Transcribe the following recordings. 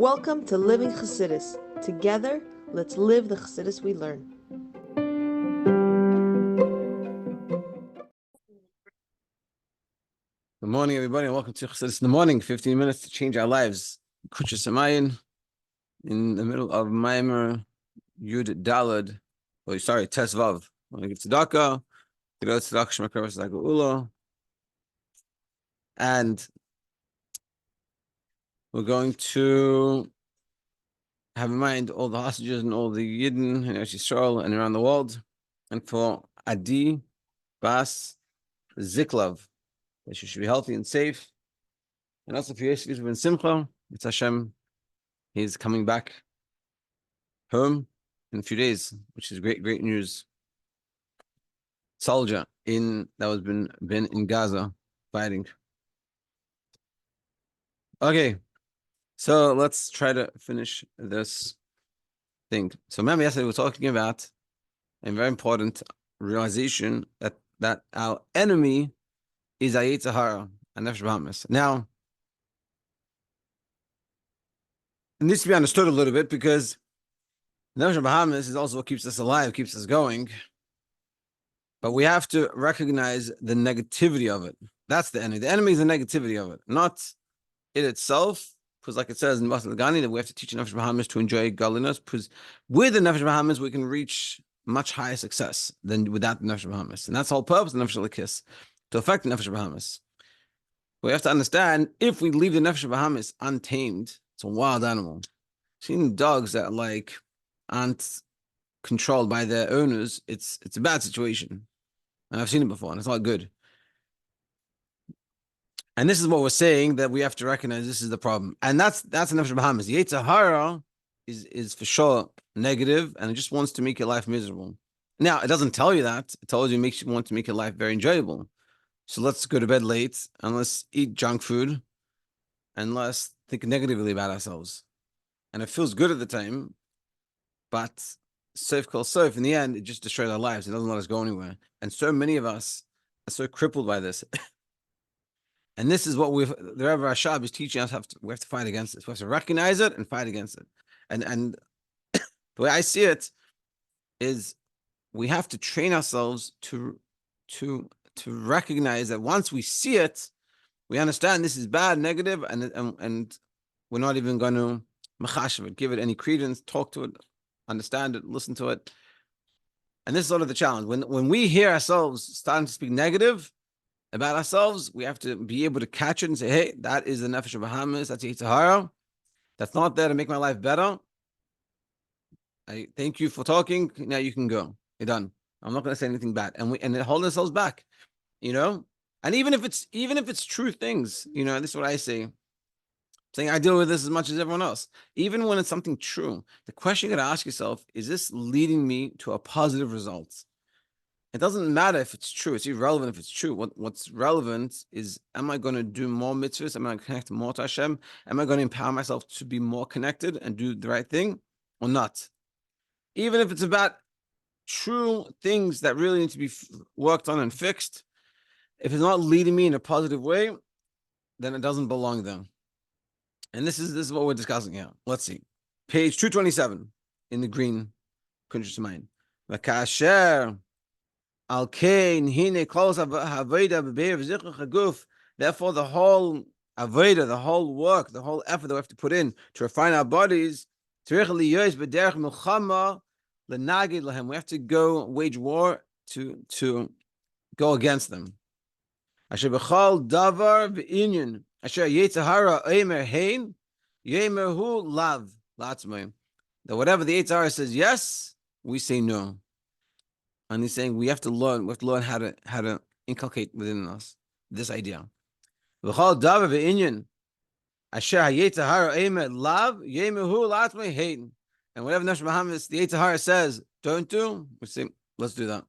Welcome to Living Chassidus. Together, let's live the Chassidus we learn. Good morning, everybody, and welcome to Chassidus in the morning. 15 minutes to change our lives. Kuntres in the middle of Mammer Yud Dalad. Oh, sorry, Tes Vav. I want to give tzedakah. To go to tzedakah shemakrav tzedakah. And we're going to have in mind all the hostages and all the Yidden in Eretz Yisroel and around the world. And for Adi, Bas, Ziklav, that she should be healthy and safe. And also for Yosef Yitzchak and Simcha, it's Hashem. He's coming back home in a few days, which is great news. Soldier that was been in Gaza fighting. Okay, so let's try to finish this thing. So remember yesterday we were talking about a very important realization that our enemy is Yetzer Hara and Nefesh Bahamas. Now, it needs to be understood a little bit because Nefesh Bahamas is also what keeps us alive, keeps us going. But we have to recognize the negativity of it. That's the enemy. The enemy is the negativity of it, not it itself. Because like it says in Masal Gani, that we have to teach Nefesh Bahamas to enjoy godliness. Because with the Nefesh Bahamas, we can reach much higher success than without the Nefesh Bahamas. And that's the whole purpose of the Nefesh Lakis, to affect the Nefesh Bahamas. We have to understand, if we leave the Nefesh Bahamas untamed, it's a wild animal. Seeing dogs that aren't controlled by their owners, it's a bad situation. And I've seen it before, and it's not good. And this is what we're saying, that we have to recognize this is the problem. And that's the Nefesh Bahamas. The Yetzer Hara is for sure negative, and it just wants to make your life miserable. Now, it doesn't tell you that. It tells you it wants to make your life very enjoyable. So let's go to bed late, and let's eat junk food, and let's think negatively about ourselves. And it feels good at the time, but Sof Kol Sof, in the end, it just destroys our lives. It doesn't let us go anywhere. And so many of us are so crippled by this. And this is what the Rebbe Rashab is teaching us. We have to fight against this. We have to recognize it and fight against it. And the way I see it is we have to train ourselves to recognize that once we see it, we understand this is bad, negative, and we're not even going to machashav it, give it any credence, talk to it, understand it, listen to it. And this is sort of the challenge. When we hear ourselves starting to speak negative about ourselves, we have to be able to catch it and say, hey, that is the Nefesh Bahamas, that's Yetzer Hara. That's not there to make my life better. I thank you for talking. Now you can go. You're done. I'm not going to say anything bad. And hold ourselves back, And even if it's true things, this is what I say. Saying I deal with this as much as everyone else. Even when it's something true, the question you got to ask yourself, is this leading me to a positive result? It doesn't matter if it's true. It's irrelevant if it's true. What's relevant is, am I going to do more mitzvahs? Am I going to connect more to Hashem? Am I going to empower myself to be more connected and do the right thing or not? Even if it's about true things that really need to be worked on and fixed, if it's not leading me in a positive way, then it doesn't belong there. And this is what we're discussing here. Let's see. Page 227 in the green Kuntres mind. Vakasher al-kain hine klos haveda b'beir v'zichach haguf. Therefore, the whole aveda, the whole work, the whole effort that we have to put in to refine our bodies, tzarich liyos b'derech milchama lenagid lahem. We have to go wage war to go against them. Asher b'chal davar v'inyan. Asher Yetzer Hara Eimer Hein, Yemer Hu Lav Latzmei. That whatever the Yetzer Hara says yes, we say no. And he's saying we have to learn how to inculcate within us this idea. V'chal davar v'inyan. Asher Yetzer Hara Eimer Lav, Yemer Hu Latzmei Hein. And whatever Nefesh Bahamas the Yetzer Hara says don't do, we say let's do that.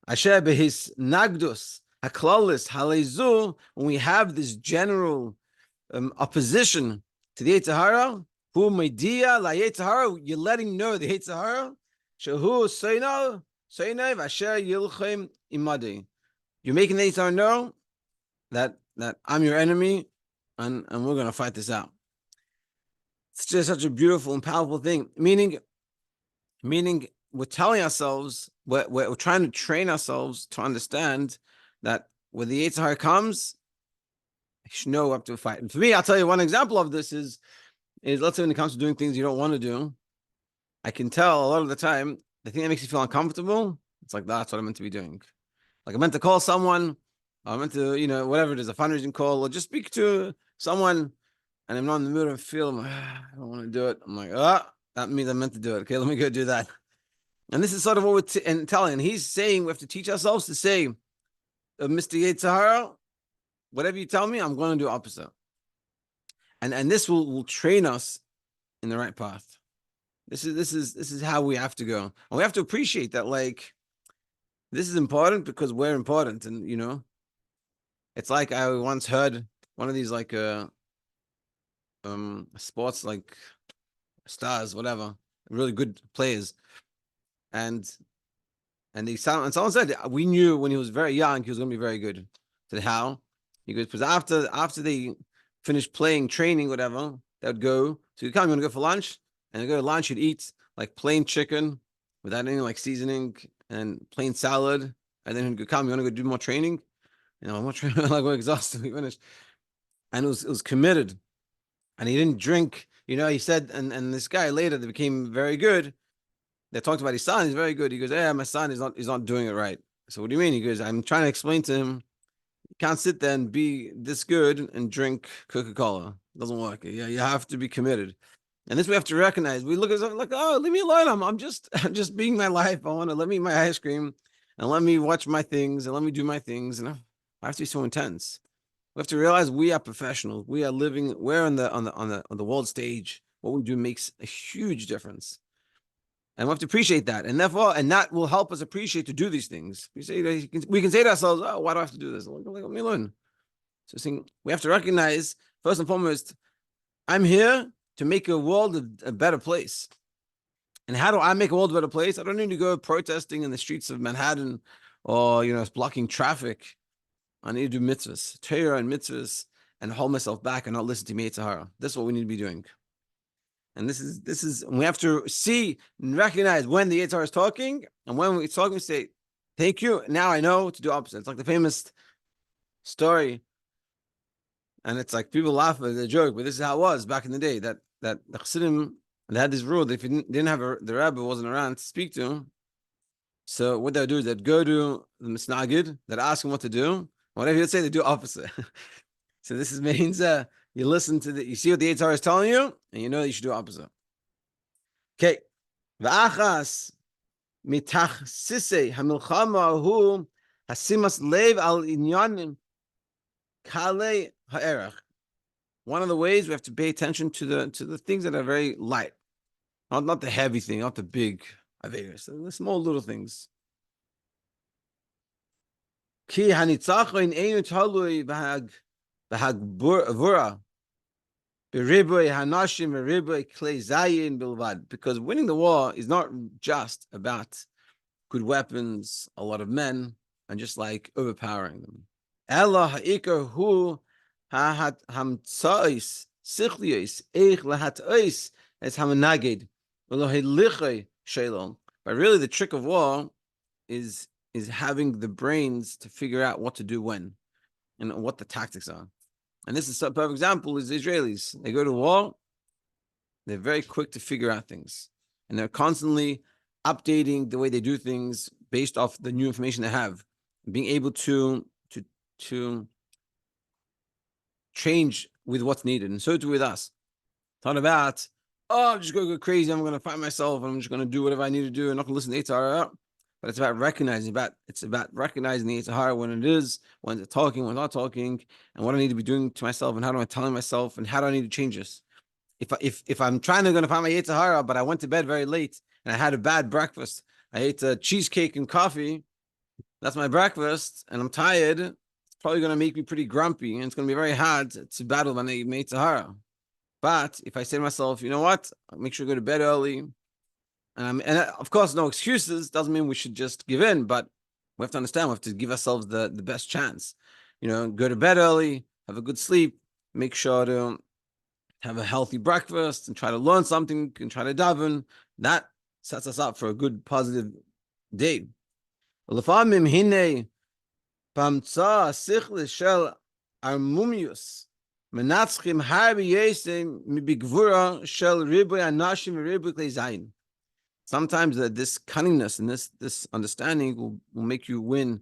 Asher behis nagdus. Haklalis halezu, when we have this general opposition to the Yetzer Hara, who media la Yetzer Hara, you're letting know the Yetzer Hara, shehu seino vasher yilchem imadi. You're making the Yetzer Hara know that I'm your enemy, and we're going to fight this out. It's just such a beautiful and powerful thing. Meaning we're telling ourselves, we're trying to train ourselves to understand that when the Yetzer Hara comes, you should know up to a fight. And for me, I'll tell you one example of this is let's say when it comes to doing things you don't want to do, I can tell a lot of the time the thing that makes you feel uncomfortable, it's like that's what I'm meant to be doing. Like I meant to call someone, I meant to, whatever it is, a fundraising call, or just speak to someone, and I'm not in the mood and feel like, I don't want to do it. I'm like, that means I meant to do it. Okay, let me go do that. And this is sort of what we're telling. And he's saying we have to teach ourselves to say, Mr. Yetzer Hara, whatever you tell me, I'm going to do opposite. And this will train us in the right path. This is how we have to go. And we have to appreciate that, like, this is important because we're important. And it's like I once heard one of these like sports like stars, whatever, really good players. And someone said we knew when he was very young he was going to be very good. I said how? He goes, because after they finished playing, training, whatever, they would go. So he'd come, you want to go for lunch? And they go to lunch, he'd eat like plain chicken without any like seasoning and plain salad. And then he'd go, come, you want to go do more training? I'm not training, like we're exhausted, we finished. And it was committed. And he didn't drink, he said, and this guy later that became very good. They talked about his son, he's very good. He goes, my son is not doing it right. So what do you mean? He goes, I'm trying to explain to him, you can't sit there and be this good and drink Coca-Cola. It doesn't work. Yeah, you have to be committed. And this we have to recognize. We look at something like, oh, leave me alone. I'm just being my life. I want to let me eat my ice cream and let me watch my things and let me do my things. And I have to be so intense. We have to realize we are professionals. We are living. We're on the world stage. What we do makes a huge difference. And we have to appreciate that. And therefore, that will help us appreciate to do these things. We can say to ourselves, oh, why do I have to do this? Let me learn. So we have to recognize, first and foremost, I'm here to make a world a better place. And how do I make a world a better place? I don't need to go protesting in the streets of Manhattan or, blocking traffic. I need to do mitzvahs, Torah and mitzvahs, and hold myself back and not listen to Yetzer Hara. This is what we need to be doing. And this is we have to see and recognize when the Yetzer Hara is talking, and when we're talking, we say, thank you. Now I know to do opposite. It's like the famous story. And it's like people laugh at the joke, but this is how it was back in the day. That the Chassidim, they had this rule that if you didn't have the Rebbe wasn't around to speak to him, so what they would do is they'd go to the Misnagid, they'd ask him what to do. Whatever he'd say, they do opposite. So this means you listen to you see what the Yetzer Hara is telling you, and you know that you should do opposite. Okay. V'achas mitachsisei hamilchama hu hasimas lev al inyanim kale ha'erach. One of the ways we have to pay attention to the things that are very light, not the heavy thing, not the big averos, the small little things. Ki hanitzachon einu talui v'hagbura b'riboy hanashim b'riboy klei zayin bilvad. Because winning the war is not just about good weapons, a lot of men, and just like overpowering them. Ella ha'ikar hu hamtzais sichliyos eich lahatais es hamanaged v'lohelichei shalom. But really, the trick of war is having the brains to figure out what to do when and what the tactics are. And this is a perfect example is the Israelis. They go to war, they're very quick to figure out things. And they're constantly updating the way they do things based off the new information they have. Being able to change with what's needed. And so too with us. It's not about, I'm just going to go crazy, I'm going to find myself, and I'm just going to do whatever I need to do and not going to listen to Yetzer Hara. But it's about recognizing the Yetzer Hara when it is, when it's talking, when it's not talking, and what I need to be doing to myself, and how do I tell myself, and how do I need to change this? If I'm going to find my Yetzer Hara, but I went to bed very late and I had a bad breakfast, I ate a cheesecake and coffee, that's my breakfast, and I'm tired, it's probably going to make me pretty grumpy, and it's going to be very hard to battle my Yetzer Hara. But if I say to myself, you know what, I'll make sure to go to bed early. And of course, no excuses doesn't mean we should just give in, but we have to understand we have to give ourselves the best chance. Go to bed early, have a good sleep, make sure to have a healthy breakfast and try to learn something and try to daven. That sets us up for a good, positive day. L'famim hine pamtza sichlis shel armumius menatzchim harbi yesem mibigvura shel riboy anashim riboy klei zayin. Sometimes this cunningness and this understanding will make you win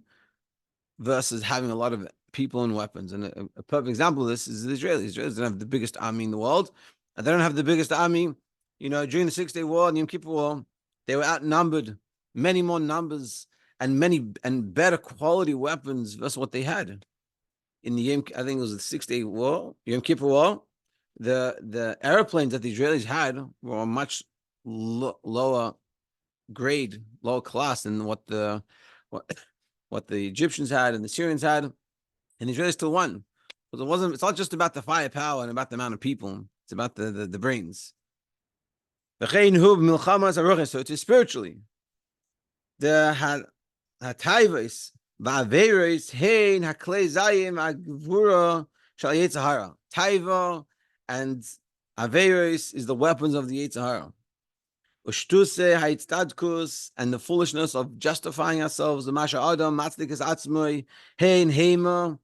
versus having a lot of people and weapons. And a perfect example of this is the Israelis. Israelis don't have the biggest army in the world. And they don't have the biggest army. During the 6-Day War and Yom Kippur War, they were outnumbered, many more numbers and better quality weapons versus what they had. In the I think it was the 6-Day War, Yom Kippur War, the airplanes that the Israelis had were much lower grade, lower class than what the Egyptians had and the Syrians had, and the Israelis still won. But it's not just about the firepower and about the amount of people. It's about the brains. So it is spiritually. The hatayvos va'averos hein haklei zayim agvura shal Yetzer Hara. Taiva and averos is the weapons of the Yetzer Hara. Ushtuse haitztadkus, and the foolishness of justifying ourselves. The masha adam matzlikas atzmoi hein hema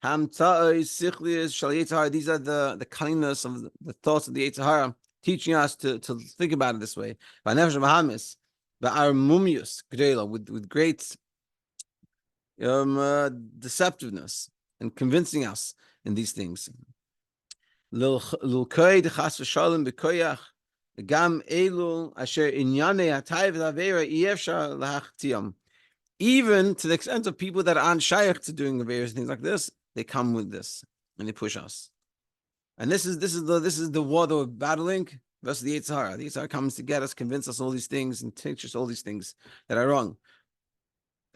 hamta'os sichlius shal Yetzer Hara. These are the cunningness of the thoughts of the Yetzer Hara, teaching us to think about it this way. V'nefesh v'hamis v'armumius gdela, with great deceptiveness and convincing us in these things. Lilkoid chas v'shalom b'koyach gam elu asher inyanei hatayv v'avera yefshar lahachtiam. Even to the extent of people that aren't shaykh to doing the various things like this, they come with this and they push us. And this is the war that we're battling versus the Yetzer Hara. The Yetzer Hara comes to get us, convince us all these things, and teach us all these things that are wrong.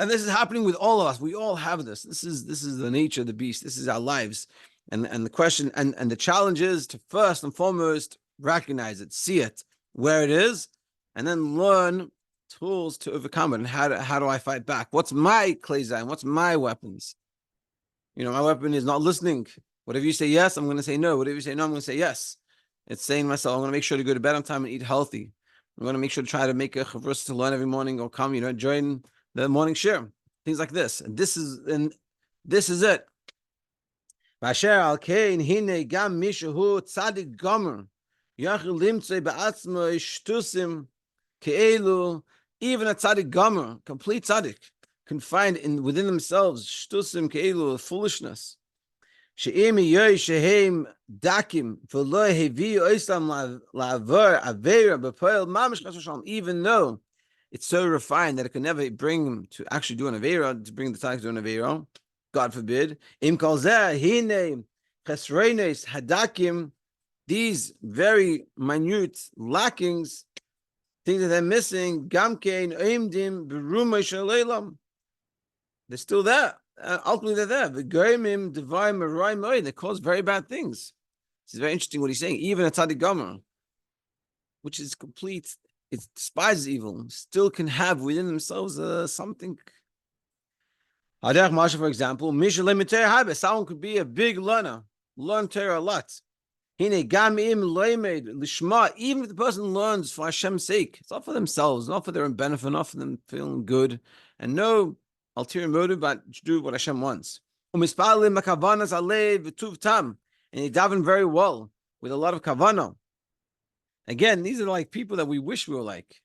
And this is happening with all of us. We all have this. This is the nature of the beast. This is our lives. And the question and the challenge is to first and foremost recognize it, see it where it is, and then learn tools to overcome it. And how do I fight back? What's my klei zayin? What's my weapons? My weapon is not listening. Whatever you say yes, I'm going to say no. Whatever you say no, I'm going to say yes. It's saying to myself, I'm going to make sure to go to bed on time and eat healthy. I'm going to make sure to try to make a chavrus to learn every morning or come, join the morning shiur. Things like this. And this is it. Vasher al kein hine gam mishu tzadik gomer yachil limtzei ba'atzmo shtusim ke'elu. Even a tzadik gomer, complete tzadik, can find within themselves shtusim ke'elu, foolishness. She'imi yoy shehem dakim v'lo hevi oislam la'avar avera b'poel mamish chas v'shalom. Even though it's so refined that it can never bring him to actually do an avera, to bring the tzaddik to an avera, God forbid. Im kol zeh hine chesronos hadakim, these very minute lackings, things that they're missing, gamkein oimdim b'rumah shel olam. They're still there. Ultimately, they're there. V'goymim devayim aroy moed. They cause very bad things. This is very interesting what he's saying. Even a tzaddik gomer, which is complete, it despises evil, still can have within themselves something. Hadach Masha, for example, someone could be a big learner, learn Torah a lot. Even if the person learns for Hashem's sake, it's not for themselves, not for their own benefit, not for them feeling good, and no ulterior motive, but to do what Hashem wants. And he daven very well with a lot of kavanah. Again, these are like people that we wish we were like.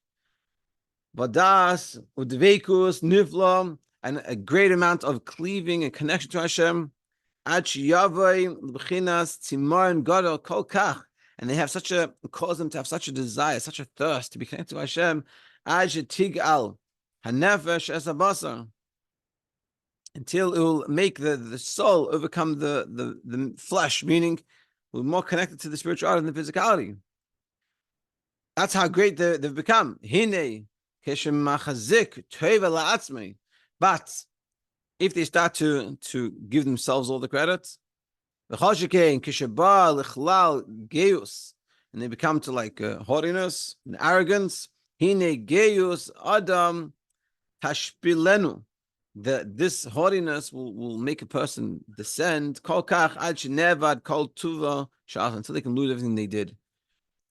Vadas, udveikus, niflam, and a great amount of cleaving and connection to Hashem. And they have cause them to have such a desire, such a thirst to be connected to Hashem. Until it will make the soul overcome the flesh, meaning we're more connected to the spirituality than the physicality. That's how great they've become. But if they start to give themselves all the credit, and they become to like haughtiness and arrogance, this haughtiness will make a person descend until they can lose everything they did.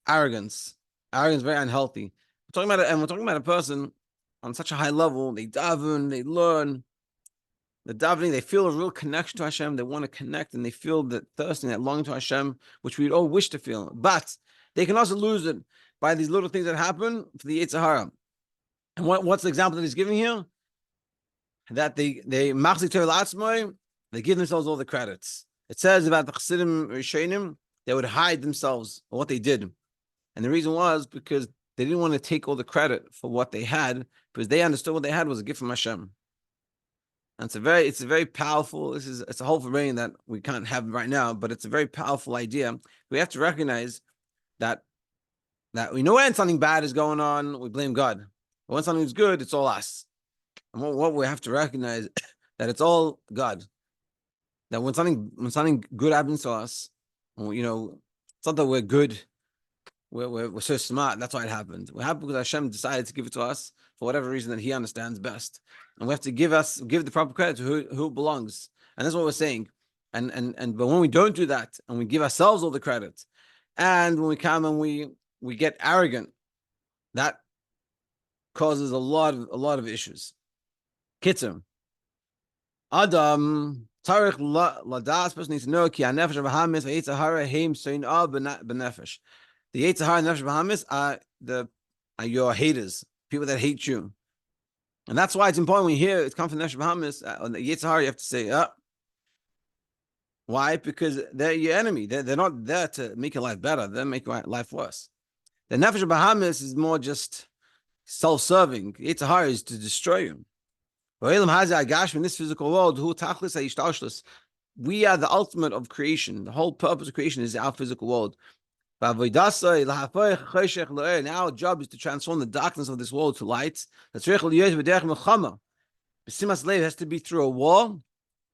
Arrogance very unhealthy. We're talking about a person on such a high level. They daven, they learn. The davening, they feel a real connection to Hashem. They want to connect, and they feel that thirsting, that longing to Hashem, which we'd all wish to feel. But they can also lose it by these little things that happen for the Yetzer Hara. And what's the example that he's giving here? That they give themselves all the credits. It says about the Chassidim Rishonim, they would hide themselves or what they did. And the reason was because they didn't want to take all the credit for what they had, because they understood what they had was a gift from Hashem. And it's a very powerful, it's a whole brain that we can't have right now, but it's a very powerful idea. We have to recognize that we know when something bad is going on, we blame God. But when something's good, it's all us. And what we have to recognize that it's all God. That when something good happens to us, it's not that we're good, we're so smart, that's why it happened. It happened because Hashem decided to give it to us for whatever reason that He understands best. And we have to give the proper credit to who it belongs. And that's what we're saying. But when we don't do that, and we give ourselves all the credit, and when we come and we get arrogant, that causes a lot of issues. Kitzur. Adam Tarich Ladas, person needs to know ki hanefesh v'hamis v'yetzer hara heim soinah b'nefesh. The Yetzer Hara and Nefesh Bahamis are your haters, people that hate you. And that's why it's important when you hear it comes from Nefesh Bahamis, on the Yetzer Hara, you have to say, why? Because they're your enemy. They're not there to make your life better. They're making your life worse. The Nefesh Bahamis is more just self-serving. Yetzer Hara is to destroy you. In this physical world, we are the ultimate of creation. The whole purpose of creation is our physical world. Now our job is to transform the darkness of this world to light. It has to be through a war,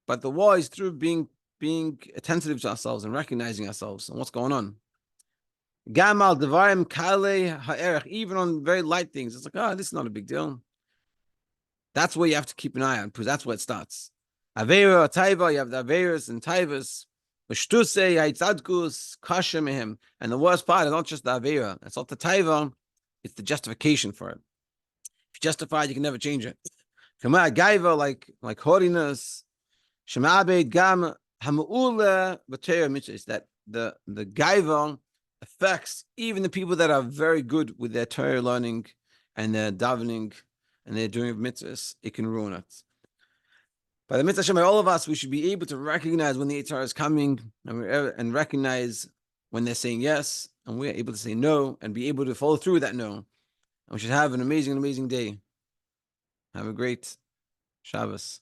but the war is through being attentive to ourselves and recognizing ourselves and what's going on. Even on very light things, it's like, this is not a big deal. That's where you have to keep an eye on, because that's where it starts. Avera or Taiva, you have the Averas and Taivas. And the worst part is not just the Avera, it's not the Taiva, it's the justification for it. If you justify it, you can never change it. Like haughtiness, that the Gaiva affects even the people that are very good with their Torah learning and their davening and they're doing mitzvahs. It can ruin it. By the mitzvah Hashem, by all of us, we should be able to recognize when the Yetzer Hara is coming and recognize when they're saying yes, and we're able to say no and be able to follow through with that no. And we should have an amazing day. Have a great Shabbos.